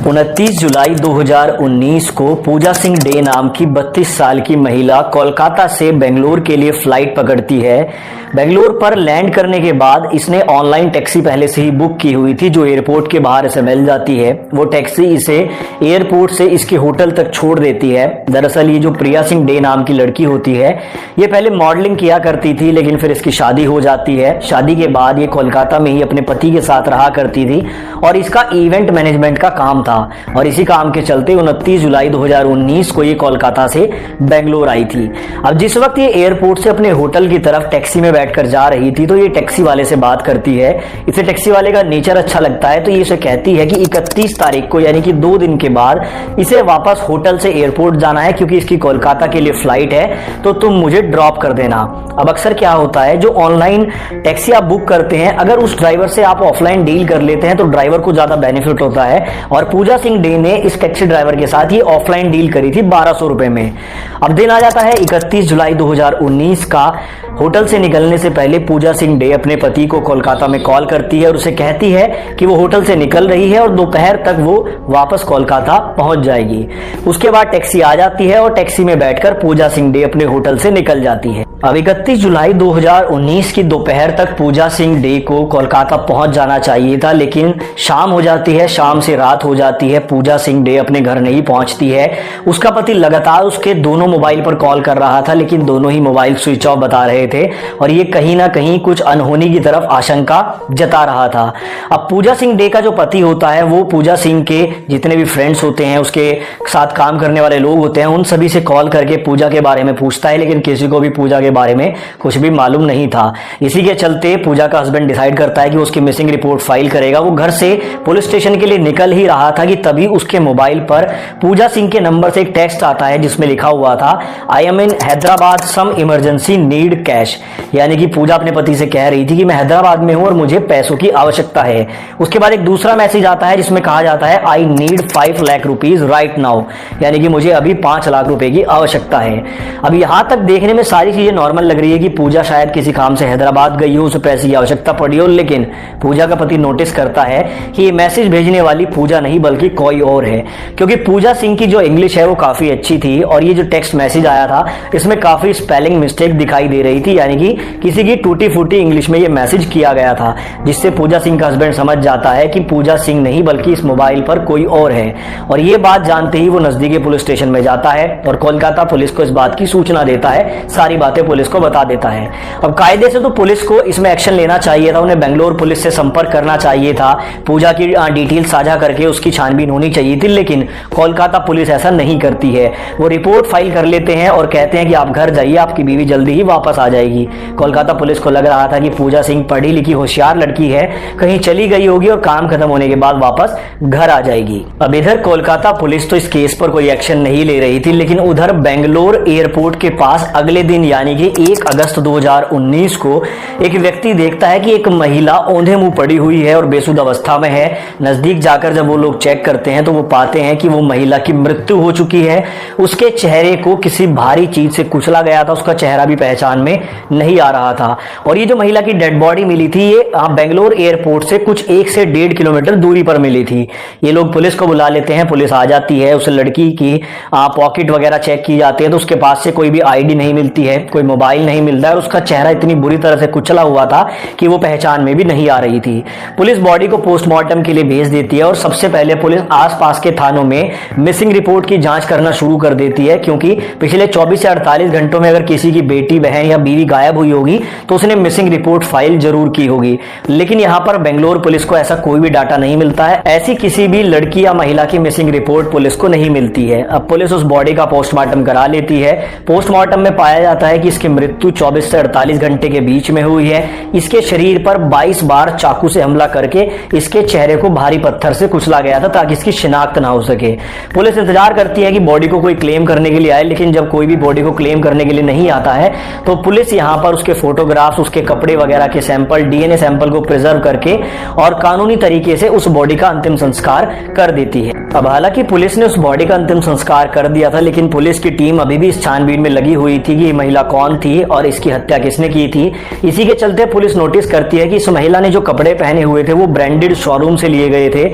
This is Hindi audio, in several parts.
29 जुलाई 2019 को पूजा सिंह डे नाम की 32 साल की महिला कोलकाता से बेंगलोर के लिए फ्लाइट पकड़ती है। बेंगलोर पर लैंड करने के बाद इसने ऑनलाइन टैक्सी पहले से ही बुक की हुई थी जो एयरपोर्ट के बाहर इसे मिल जाती है। वो टैक्सी इसे एयरपोर्ट से इसके होटल तक छोड़ देती है। दरअसल ये जो प्रिया सिंह डे नाम की लड़की होती है ये पहले मॉडलिंग किया करती थी, लेकिन फिर इसकी शादी हो जाती है। शादी के बाद ये कोलकाता में ही अपने पति के साथ रहा करती थी और इसका इवेंट मैनेजमेंट का काम था और इसी काम के चलते 29 जुलाई 2019 को ये कोलकाता से बेंगलोर आई थी। अब जिस वक्त ये एयरपोर्ट से अपने होटल की तरफ टैक्सी में बैठकर जा रही थी तो ये टैक्सी वाले से बात करती है। इसे टैक्सी वाले का नेचर अच्छा लगता है तो ये इसे कहती है कि 31 तारीख को यानी कि 2 दिन के बाद इसे वापस होटल से एयरपोर्ट जाना है क्योंकि इसकी कोलकाता के लिए फ्लाइट है तो तुम मुझे ड्रॉप कर देना। अब अक्सर क्या होता है जो ऑनलाइन टैक्सी आप बुक करते हैं अगर उस ड्राइवर से आप ऑफलाइन डील कर लेते हैं तो ड्राइवर को ज्यादा बेनिफिट होता है और पूजा सिंह डे ने इस टैक्सी ड्राइवर के साथ ये ऑफलाइन डील करी थी 1200 रुपए में। अब दिन आ जाता है 31 जुलाई 2019 का। होटल से निकलने से पहले पूजा सिंह डे अपने पति को कोलकाता में कॉल करती है और उसे कहती है कि वो होटल से निकल रही है और दोपहर तक वो वापस कोलकाता पहुंच जाएगी। उसके बाद टैक्सी आ जाती है और टैक्सी में बैठकर पूजा सिंह डे अपने होटल से निकल जाती है। अब 31 जुलाई 2019 की दोपहर तक पूजा सिंह डे को कोलकाता पहुंच जाना चाहिए था, लेकिन शाम हो जाती है, शाम से रात हो जाती है। पूजा सिंह डे अपने घर नहीं पहुंचती है। उसका पति लगातार उसके दोनों मोबाइल पर कॉल कर रहा था लेकिन दोनों ही मोबाइल स्विच ऑफ बता रहे थे और ये कहीं ना कहीं कुछ अनहोनी की तरफ आशंका जता रहा था। अब पूजा सिंह डे का जो पति होता है वो पूजा सिंह के जितने भी फ्रेंड्स होते हैं, उसके साथ काम करने वाले लोग होते हैं, उन सभी से कॉल करके पूजा के बारे में पूछता है लेकिन किसी को भी पूजा के बारे में कुछ भी मालूम नहीं था। इसी के चलते पूजा का हस्बैंड डिसाइड करता है कि उसकी मिसिंग रिपोर्ट फाइल करेगा। वो घर से पुलिस स्टेशन के लिए निकल ही रहा था कि तभी उसके मोबाइल पर पूजा सिंह के नंबर से एक टेक्स्ट आता है जिसमें लिखा हुआ था I am in Hyderabad, some emergency, need cash. यानी कि पूजा अपने पति से कह रही थी कि मैं हैदराबाद में हूं और मुझे पैसों की आवश्यकता है। उसके बाद एक दूसरा मैसेज आता है जिसमें कहा जाता है I need 5 lakh rupees right now, यानी कि मुझे अभी 5 लाख रुपए की आवश्यकता है। अब यहां तक देखने में सारी चीजें नॉर्मल लग रही है कि पूजा शायद किसी काम से हैदराबाद गई हो, उसे पैसे की आवश्यकता पड़ी हो, लेकिन पूजा का पति नोटिस करता है कि ये मैसेज भेजने वाली पूजा नहीं बल्कि कोई और है, क्योंकि पूजा सिंह की जो इंग्लिश है वो काफी अच्छी थी और ये जो टेक्स्ट मैसेज आया था इसमें काफी स्पेलिंग मिस्टेक दिखाई दे रही थी, यानी कि किसी की टूटी फूटी इंग्लिश में ये मैसेज किया गया था, जिससे पूजा सिंह का हस्बैंड समझ जाता है कि पूजा सिंह नहीं बल्कि इस मोबाइल पर कोई और है। और ये बात जानते ही वो नजदीकी पुलिस स्टेशन में जाता है और कोलकाता पुलिस को इस बात की सूचना देता है, सारी बातें पुलिस को बता देता है। अब कायदे से तो पुलिस को इसमें एक्शन लेना चाहिए था, उन्हें बेंगलोर पुलिस से संपर्क करना चाहिए था, पूजा की डिटेल साझा करके उसकी छानबीन होनी चाहिए थी, लेकिन कोलकाता पुलिस ऐसा नहीं करती है। वो रिपोर्ट फाइल कर लेते हैं और कहते हैं कि आप घर जाइए, आपकी बीवी जल्दी ही वापस आ जाएगी। कोलकाता पुलिस को लग रहा था कि पूजा सिंह पढ़ी लिखी होशियार लड़की है, कहीं चली गई होगी और काम खत्म होने के बाद वापस घर आ जाएगी। अब इधर कोलकाता पुलिस तो इस केस पर कोई एक्शन नहीं ले रही थी, लेकिन उधर बेंगलोर एयरपोर्ट के पास अगले दिन यानी कि 1 अगस्त 2019 को एक व्यक्ति देखता है कि एक महिला औंधे मुंह पड़ी हुई है और बेसुध अवस्था में है। नजदीक जाकर जब वो लोग चेक करते हैं तो वो पाते हैं कि वो महिला की मृत्यु हो चुकी है। उसके चेहरे को किसी भारी चीज से कुचला गया था, उसका चेहरा भी पहचान में नहीं आ रहा था। और ये जो महिला की डेड बॉडी मिली थी ये बेंगलोर एयरपोर्ट से कुछ 1 से 1.5 किलोमीटर दूरी पर मिली थी। ये लोग पुलिस को बुला लेते हैं, पुलिस आ जाती है, उस लड़की की पॉकेट वगैरह चेक की जाती है तो उसके पास से कोई भी आईडी नहीं मिलती है, कोई मोबाइल नहीं मिलता है और उसका चेहरा इतनी बुरी तरह से कुचला हुआ था कि वो पहचान में भी नहीं आ रही थी। पुलिस बॉडी को पोस्टमार्टम के लिए भेज देती है और सबसे पहले पुलिस आसपास के थानों में मिसिंग रिपोर्ट की जांच करना शुरू कर देती है, क्योंकि पिछले 24 से 48 घंटों में अगर किसी की बेटी, बहन या बीवी गायब हुई होगी तो उसने मिसिंग रिपोर्ट फाइल जरूर की होगी। लेकिन यहाँ पर बेंगलोर पुलिस को ऐसा कोई भी डाटा नहीं मिलता है, ऐसी किसी भी लड़की या महिला की मिसिंग रिपोर्ट पुलिस को नहीं मिलती है। अब पुलिस उस बॉडी का पोस्टमार्टम करा लेती है। पोस्टमार्टम में पाया जाता है कि इसकी मृत्यु 24 से 48 घंटे के बीच में हुई है। इसके शरीर पर 22 बार चाकू से हमला करके इसके चेहरे को भारी पत्थर से कुचला गया था ताकि इसकी शिनाख्त ना हो सके। पुलिस इंतजार करती है कि बॉडी को कोई क्लेम करने के लिए आए, लेकिन जब कोई भी बॉडी को क्लेम करने के लिए नहीं आता है तो पुलिस यहाँ पर उसके फोटोग्राफ्स, उसके कपड़े वगैरह के सैंपल, डीएनए सैंपल को प्रिजर्व करके और कानूनी तरीके से उस बॉडी का अंतिम संस्कार कर देती है। अब हालांकि पुलिस ने उस बॉडी का अंतिम संस्कार कर दिया था, लेकिन पुलिस की टीम अभी भी इस छानबीन में लगी हुई थी कि ये महिला कौन थी और इसकी हत्या किसने की थी। इसी के चलते पुलिस नोटिस करती है कि इस महिला ने जो कपड़े पहने हुए थे वो ब्रांडेड शोरूम से लिए गए थे।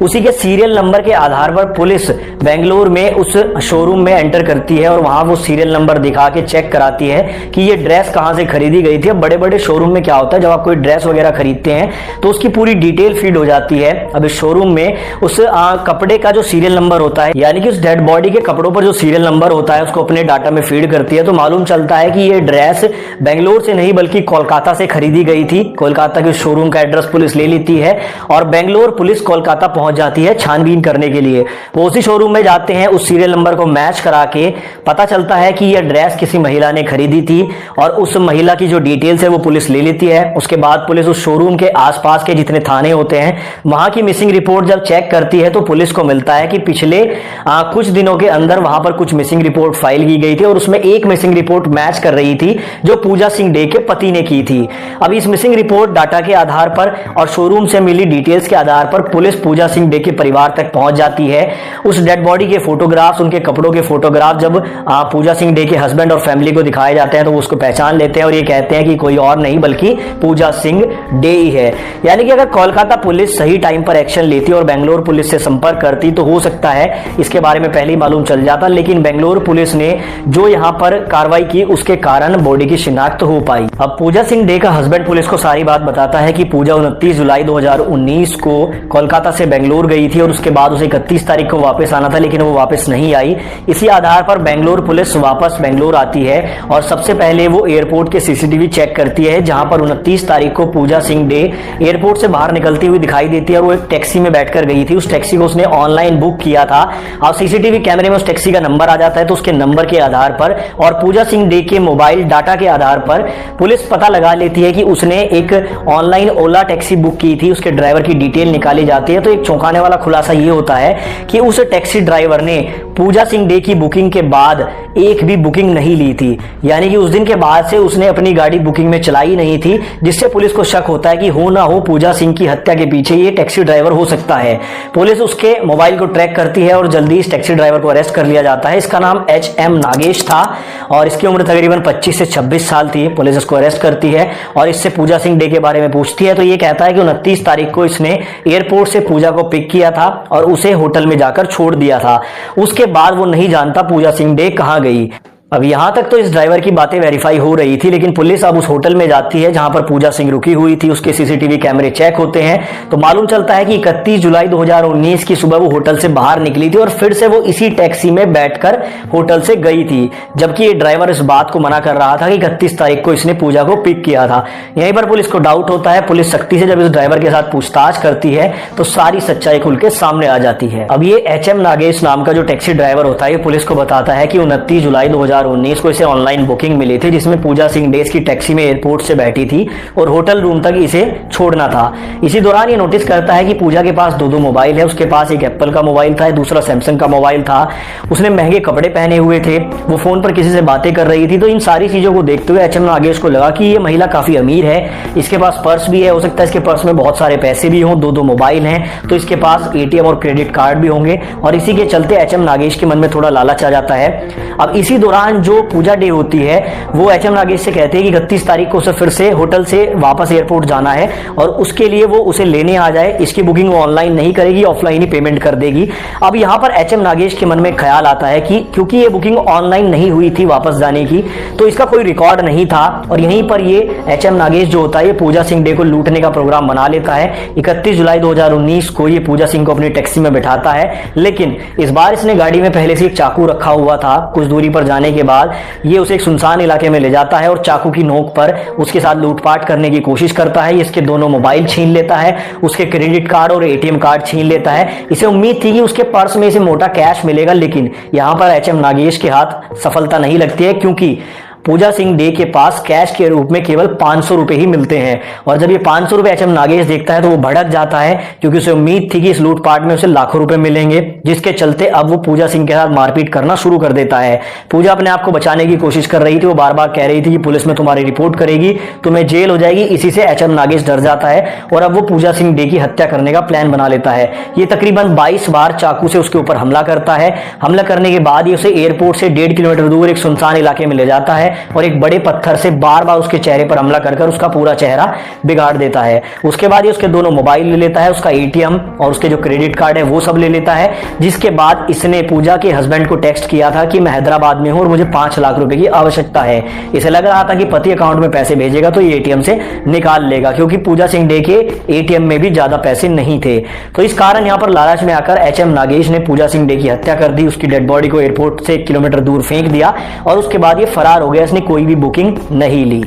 उसी के सीरियल नंबर के आधार पर पुलिस बेंगलोर में उस शोरूम में एंटर करती है और वहां वो सीरियल नंबर दिखा के चेक कराती है कि ये ड्रेस कहां से खरीदी गई थी। अब बड़े बड़े शोरूम में क्या होता है, जब आप कोई ड्रेस वगैरह खरीदते हैं तो उसकी पूरी डिटेल फीड हो जाती है। अब इस शोरूम में उस कपड़े का जो सीरियल नंबर होता है, यानी कि उस डेड बॉडी के कपड़ों पर जो सीरियल नंबर होता है उसको अपने डाटा में फीड करती है। तो मालूम चलता है कि ये ड्रेस बेंगलोर से नहीं बल्कि कोलकाता से खरीदी गई थी। कोलकाता के शोरूम का एड्रेस पुलिस ले लेती है और बेंगलोर पुलिस कोलकाता पहुंच जाती है छानबीन करने के लिए। वो उसी शोरूम में जाते हैं, उस सीरियल नंबर को मैच करा के पता चलता है कि यह ड्रेस किसी महिला ने खरीदी थी और उस महिला की जो डिटेल्स है वो पुलिस ले लेती है। उसके बाद पुलिस उस शोरूम के आसपास के जितने थाने होते हैं वहां की मिसिंग रिपोर्ट जब चेक करती है तो पुलिस को मिलता है कि पिछले कुछ दिनों के अंदर वहां पर कुछ मिसिंग रिपोर्ट फाइल की गई थी और उसमें एक मिसिंग रिपोर्ट मैच कर रही थी जो पूजा सिंह डे के पति ने की थी। अब इस मिसिंग रिपोर्ट डाटा के आधार पर और शोरूम से मिली डिटेल्स के आधार पर पुलिस पूजा सिंह डे के परिवार तक पहुंच जाती है। उस डेड बॉडी के फोटोग्राफ्स, उनके कपड़ों के फोटोग्राफ जब पूजा सिंह डे के हस्बैंड और फैमिली को दिखाए जाते हैं तो वो उसको पहचान लेते हैं और ये कहते हैं कि कोई और नहीं बल्कि पूजा सिंह डे ही है। यानी कि अगर कोलकाता पुलिस सही टाइम पर एक्शन लेती और बेंगलोर पुलिस से संपर्क करती तो हो सकता है इसके बारे में पहले ही मालूम चल जाता, लेकिन बेंगलोर पुलिस ने जो यहां पर कार्रवाई की उसके कारण बॉडी की शिनाख्त हो पाई। अब पूजा सिंह डे का हस्बैंड पुलिस को सारी बात बताता है कि पूजा 29 जुलाई 2019 को कोलकाता से बेंगलोर गई थी और उसके बाद उसे 31 तारीख को वापस आना था, लेकिन वो वापस नहीं आई। इसी आधार पर बेंगलोर पुलिस वापस बेंगलोर आती है और सबसे पहले वो एयरपोर्ट के सीसीटीवी चेक करती है, जहां पर 29 तारीख को पूजा सिंह डे एयरपोर्ट से बाहर निकलती हुई दिखाई देती है और वो एक टैक्सी में बैठकर गई थी। उस टैक्सी को उसने ऑनलाइन बुक किया था और सीसीटीवी कैमरे में उस टैक्सी का नंबर आ जाता है। तो उसके नंबर के आधार पर और पूजा सिंह डे के मोबाइल डाटा के आधार पर पुलिस पता लगा लेती है कि उसने एक ऑनलाइन ओला टैक्सी बुक की थी। उसके ड्राइवर की डिटेल निकाली जाती है तो एक चौंकाने वाला खुलासा ये होता है कि उस टैक्सी ड्राइवर ने पूजा सिंह डे की बुकिंग के बाद एक भी बुकिंग नहीं ली थी, यानी कि उस दिन के बाद से उसने अपनी गाड़ी बुकिंग में चलाई नहीं थी, जिससे पुलिस को शक होता है कि हो ना हो पूजा सिंह की हत्या के पीछे ये टैक्सी ड्राइवर हो सकता है। पुलिस उसके मोबाइल को ट्रैक करती है और जल्दी इस टैक्सी ड्राइवर को अरेस्ट कर लिया जाता है। इसका नाम HM नागेश था और इसकी उम्र तकरीबन 25 से 26 साल थी। पुलिस इसको अरेस्ट करती है और इससे पूजा सिंह डे के बारे में पूछती है तो ये कहता है कि 29 तारीख को इसने एयरपोर्ट से पूजा को पिक किया था और उसे होटल में जाकर छोड़ दिया था। उसके बाद वो नहीं जानता पूजा सिंह डे कहां गई। अब यहां तक तो इस ड्राइवर की बातें वेरीफाई हो रही थी, लेकिन पुलिस अब उस होटल में जाती है जहां पर पूजा सिंह रुकी हुई थी। उसके सीसीटीवी कैमरे चेक होते हैं तो मालूम चलता है कि 31 जुलाई 2019 की सुबह वो होटल से बाहर निकली थी और फिर से वो इसी टैक्सी में बैठकर होटल से गई थी, जबकि ये ड्राइवर इस बात को मना कर रहा था कि 31 तारीख को इसने पूजा को पिक किया था। यहीं पर पुलिस को डाउट होता है। पुलिस सख्ती से जब इस ड्राइवर के साथ पूछताछ करती है तो सारी सच्चाई खुल के सामने आ जाती है। अब ये HM नागेश नाम का जो टैक्सी ड्राइवर होता है ये पुलिस को बताता है कि 29 जुलाई 2019 को इसे ऑनलाइन बुकिंग मिली थी, जिसमें पूजा सिंह डे की टैक्सी में एयरपोर्ट से बैठी थी और होटल रूम तक इसे छोड़ना था। इसी दौरान ये नोटिस करता है कि पूजा के पास दो मोबाइल है। उसके पास एक एप्पल का मोबाइल था, दूसरा सैमसंग का मोबाइल था। उसने महंगे कपड़े पहने हुए थे, वो फोन पर किसी से बातें कर रही थी। तो इन सारी चीजों को देखते हुए HM नागेश को लगा कि ये महिला काफी अमीर है, इसके पास पर्स भी है, हो सकता है इसके पर्स में बहुत सारे पैसे भी हों, दो मोबाइल हैं तो इसके पास ATM और क्रेडिट कार्ड भी होंगे और इसी के चलते HM नागेश के मन में थोड़ा लालच आ जाता है। अब इसी दौरान जो पूजा डे होती है वो HM नागेश से कहते हैं कि 31 तारीख को उसे फिर से होटल से वापस एयरपोर्ट जाना है और उसके लिए वो उसे लेने आ जाए। इसकी बुकिंग वो ऑनलाइन नहीं करेगी, ऑफलाइन ही पेमेंट कर देगी। अब यहाँ पर HM नागेश के मन में ख्याल आता है कि क्योंकि ये बुकिंग ऑनलाइन नहीं हुई थी वापस जाने की तो इसका कोई रिकॉर्ड नहीं था और यहीं पर ये HM नागेश जो होता है ये पूजा सिंह डे को लूटने का प्रोग्राम बना लेता है। 31 जुलाई 2019 को ये पूजा सिंह को अपनी टैक्सी में बिठाता है, लेकिन इस बार इसने गाड़ी में पहले से एक चाकू रखा हुआ था। कुछ दूरी पर जाने के बाद ये उसे एक सुनसान इलाके में ले जाता है और चाकू की नोक पर उसके साथ लूटपाट करने की कोशिश करता है। इसके दोनों मोबाइल छीन लेता है, उसके क्रेडिट कार्ड और ATM कार्ड छीन लेता है। इसे उम्मीद थी कि उसके पर्स में इसे मोटा कैश मिलेगा, लेकिन यहां पर HM नागेश के हाथ सफलता नहीं लगती है, क्योंकि पूजा सिंह डे के पास कैश के रूप में केवल 500 रुपए ही मिलते हैं। और जब ये 500 रुपए एचएम नागेश देखता है तो वो भड़क जाता है, क्योंकि उसे उम्मीद थी कि इस लूटपाट में उसे लाखों रुपए मिलेंगे, जिसके चलते अब वो पूजा सिंह के साथ मारपीट करना शुरू कर देता है। पूजा अपने आप को बचाने की कोशिश कर रही थी, वो बार बार कह रही थी कि पुलिस में तुम्हारी रिपोर्ट करेगी, तुम्हें जेल हो जाएगी। इसी से एचएम नागेश डर जाता है और अब वो पूजा सिंह डे की हत्या करने का प्लान बना लेता है। ये तकरीबन 22 बार चाकू से उसके ऊपर हमला करता है। हमला करने के बाद ये उसे एयरपोर्ट से 1.5 किलोमीटर दूर एक सुनसान इलाके में ले जाता है और एक बड़े पत्थर से बार बार उसके चेहरे पर हमला कर उसका पूरा चेहरा बिगाड़ देता है। उसके बाद ये उसके दोनों मोबाइल ले लेता है, उसका एटीएम और उसके जो क्रेडिट कार्ड है वो सब ले लेता है। जिसके बाद इसने पूजा के हस्बैंड को टेक्स्ट किया था कि मैं हैदराबाद में हूं और मुझे 5 लाख रुपए की आवश्यकता है। इसे लग रहा था कि पति अकाउंट में पैसे भेजेगा तो ये एटीएम से निकाल लेगा, क्योंकि पूजा सिंह डे के एटीएम में भी ज्यादा पैसे नहीं थे। तो इस कारण यहां पर लालच में आकर एचएम नागेश ने पूजा सिंह डे की हत्या कर दी, उसकी डेड बॉडी को एयरपोर्ट से 1 किलोमीटर दूर फेंक दिया और उसके बाद ये फरार हो गया। इसने कोई भी बुकिंग नहीं ली।